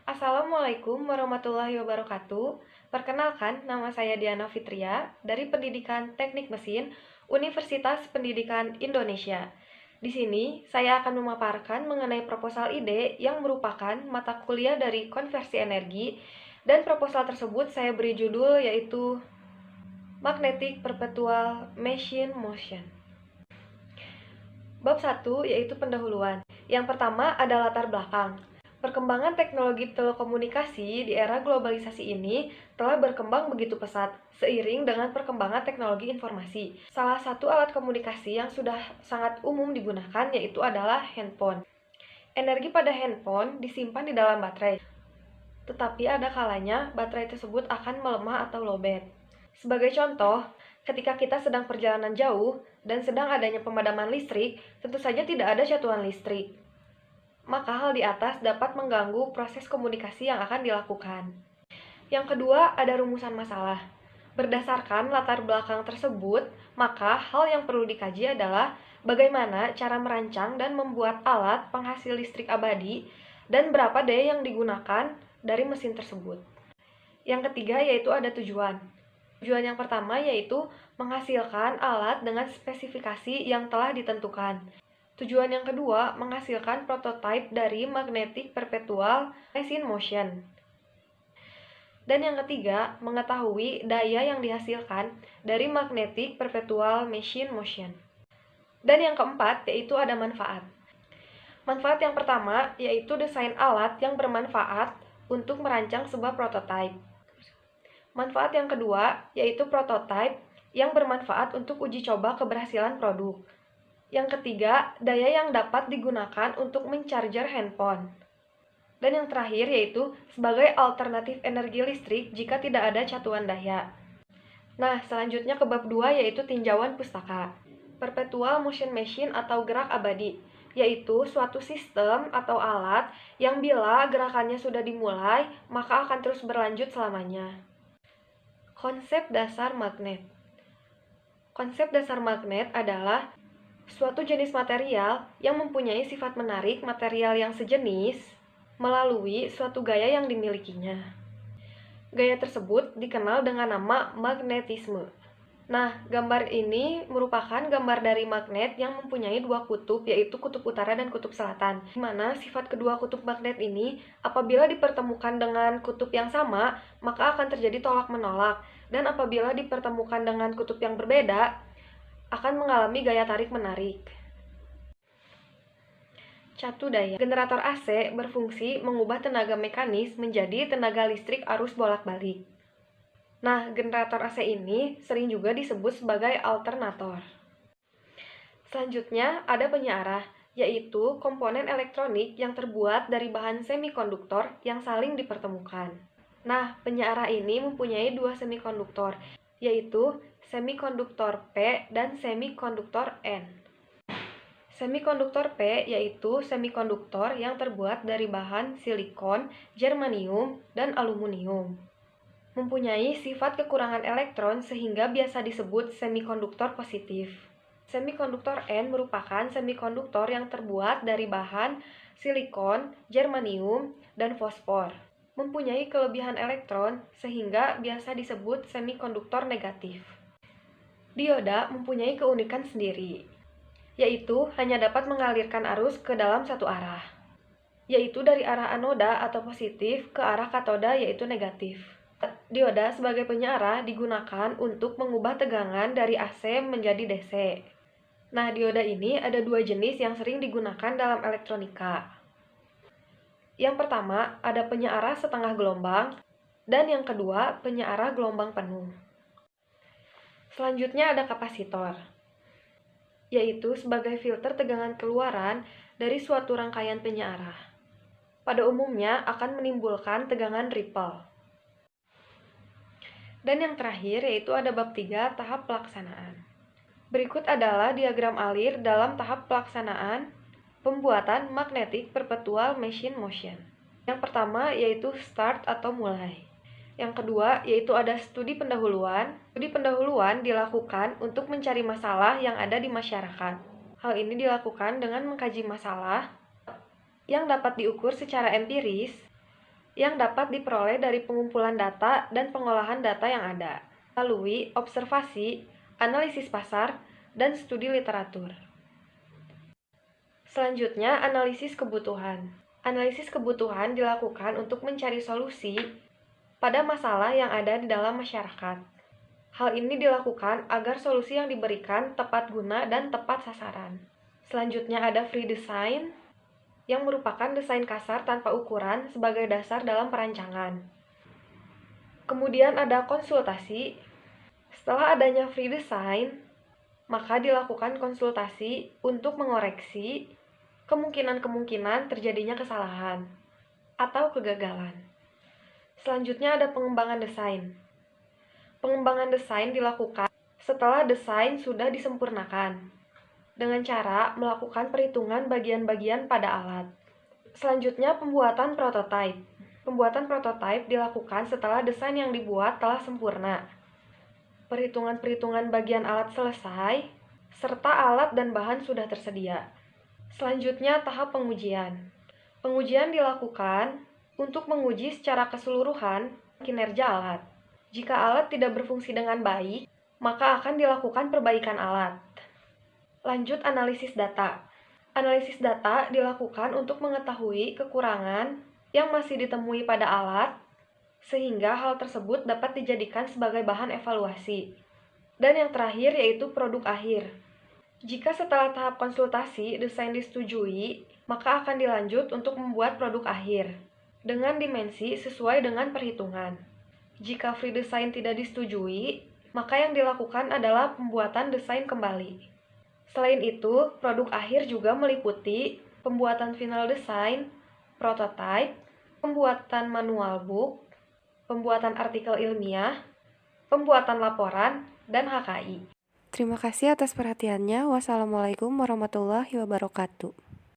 Assalamualaikum warahmatullahi wabarakatuh. Perkenalkan, nama saya Diana Fitria dari Pendidikan Teknik Mesin Universitas Pendidikan Indonesia. Di sini, saya akan memaparkan mengenai proposal ide yang merupakan mata kuliah dari konversi energi, dan proposal tersebut saya beri judul yaitu Magnetic Perpetual Machine Motion. Bab 1 yaitu pendahuluan. Yang pertama ada latar belakang. Perkembangan teknologi telekomunikasi di era globalisasi ini telah berkembang begitu pesat, seiring dengan perkembangan teknologi informasi. Salah satu alat komunikasi yang sudah sangat umum digunakan yaitu adalah handphone. Energi pada handphone disimpan di dalam baterai, tetapi ada kalanya baterai tersebut akan melemah atau lowbat. Sebagai contoh, ketika kita sedang perjalanan jauh dan sedang adanya pemadaman listrik, tentu saja tidak ada satuan listrik. Maka hal di atas dapat mengganggu proses komunikasi yang akan dilakukan. Yang kedua, ada rumusan masalah. Berdasarkan latar belakang tersebut, maka hal yang perlu dikaji adalah bagaimana cara merancang dan membuat alat penghasil listrik abadi dan berapa daya yang digunakan dari mesin tersebut. Yang ketiga yaitu ada tujuan. Tujuan yang pertama yaitu menghasilkan alat dengan spesifikasi yang telah ditentukan. Tujuan yang kedua, menghasilkan prototipe dari Magnetic Perpetual Machine Motion. Dan yang ketiga, mengetahui daya yang dihasilkan dari Magnetic Perpetual Machine Motion. Dan yang keempat, yaitu ada manfaat. Manfaat yang pertama, yaitu desain alat yang bermanfaat untuk merancang sebuah prototipe. Manfaat yang kedua, yaitu prototipe yang bermanfaat untuk uji coba keberhasilan produk. Yang ketiga, daya yang dapat digunakan untuk mencharger handphone. Dan yang terakhir yaitu sebagai alternatif energi listrik jika tidak ada catuan daya. Nah, selanjutnya ke bab 2 yaitu tinjauan pustaka. Perpetual motion machine atau gerak abadi, yaitu suatu sistem atau alat yang bila gerakannya sudah dimulai, maka akan terus berlanjut selamanya. Konsep dasar magnet. Konsep dasar magnet adalah suatu jenis material yang mempunyai sifat menarik material yang sejenis melalui suatu gaya yang dimilikinya. Gaya tersebut dikenal dengan nama magnetisme. Nah, gambar ini merupakan gambar dari magnet yang mempunyai dua kutub, yaitu kutub utara dan kutub selatan. Di mana sifat kedua kutub magnet ini, apabila dipertemukan dengan kutub yang sama, maka akan terjadi tolak-menolak. Dan apabila dipertemukan dengan kutub yang berbeda, akan mengalami gaya tarik-menarik. Catu daya. Generator AC berfungsi mengubah tenaga mekanis menjadi tenaga listrik arus bolak-balik. Nah, generator AC ini sering juga disebut sebagai alternator. Selanjutnya, ada penyiarah, yaitu komponen elektronik yang terbuat dari bahan semikonduktor yang saling dipertemukan. Nah, penyiarah ini mempunyai dua semikonduktor, yaitu semikonduktor P dan semikonduktor N. Semikonduktor P yaitu semikonduktor yang terbuat dari bahan silikon, germanium, dan aluminium. Mempunyai sifat kekurangan elektron sehingga biasa disebut semikonduktor positif. Semikonduktor N merupakan semikonduktor yang terbuat dari bahan silikon, germanium, dan fosfor. Mempunyai kelebihan elektron sehingga biasa disebut semikonduktor negatif. Dioda mempunyai keunikan sendiri, yaitu hanya dapat mengalirkan arus ke dalam satu arah, yaitu dari arah anoda atau positif ke arah katoda yaitu negatif. Dioda sebagai penyiarah digunakan untuk mengubah tegangan dari AC menjadi DC. Nah, dioda ini ada dua jenis yang sering digunakan dalam elektronika. Yang pertama, ada penyiarah setengah gelombang, dan yang kedua, penyiarah gelombang penuh. Selanjutnya ada kapasitor, yaitu sebagai filter tegangan keluaran dari suatu rangkaian penyiarah. Pada umumnya akan menimbulkan tegangan ripple. Dan yang terakhir yaitu ada bab 3 tahap pelaksanaan. Berikut adalah diagram alir dalam tahap pelaksanaan pembuatan Magnetic Perpetual Machine Motion. Yang pertama yaitu start atau mulai. Yang kedua yaitu ada studi pendahuluan. Studi pendahuluan dilakukan untuk mencari masalah yang ada di masyarakat. Hal ini dilakukan dengan mengkaji masalah yang dapat diukur secara empiris. yang dapat diperoleh dari pengumpulan data dan pengolahan data yang ada, melalui observasi, analisis pasar, dan studi literatur. Selanjutnya, analisis kebutuhan. Analisis kebutuhan dilakukan untuk mencari solusi pada masalah yang ada di dalam masyarakat. Hal ini dilakukan agar solusi yang diberikan tepat guna dan tepat sasaran. Selanjutnya ada free design, yang merupakan desain kasar tanpa ukuran sebagai dasar dalam perancangan. Kemudian ada konsultasi. Setelah adanya free design, maka dilakukan konsultasi untuk mengoreksi kemungkinan-kemungkinan terjadinya kesalahan atau kegagalan. Selanjutnya ada pengembangan desain. Pengembangan desain dilakukan setelah desain sudah disempurnakan dengan cara melakukan perhitungan bagian-bagian pada alat. Selanjutnya, pembuatan prototipe. Pembuatan prototipe dilakukan setelah desain yang dibuat telah sempurna. Perhitungan-perhitungan bagian alat selesai, serta alat dan bahan sudah tersedia. Selanjutnya, tahap pengujian. Pengujian dilakukan untuk menguji secara keseluruhan kinerja alat. Jika alat tidak berfungsi dengan baik, maka akan dilakukan perbaikan alat. Lanjut, analisis data. Analisis data dilakukan untuk mengetahui kekurangan yang masih ditemui pada alat, sehingga hal tersebut dapat dijadikan sebagai bahan evaluasi. Dan yang terakhir yaitu produk akhir. Jika setelah tahap konsultasi desain disetujui, maka akan dilanjut untuk membuat produk akhir dengan dimensi sesuai dengan perhitungan. Jika free design tidak disetujui, maka yang dilakukan adalah pembuatan desain kembali. Selain itu, produk akhir juga meliputi pembuatan final design, prototype, pembuatan manual book, pembuatan artikel ilmiah, pembuatan laporan, dan HKI. Terima kasih atas perhatiannya. Wassalamualaikum warahmatullahi wabarakatuh.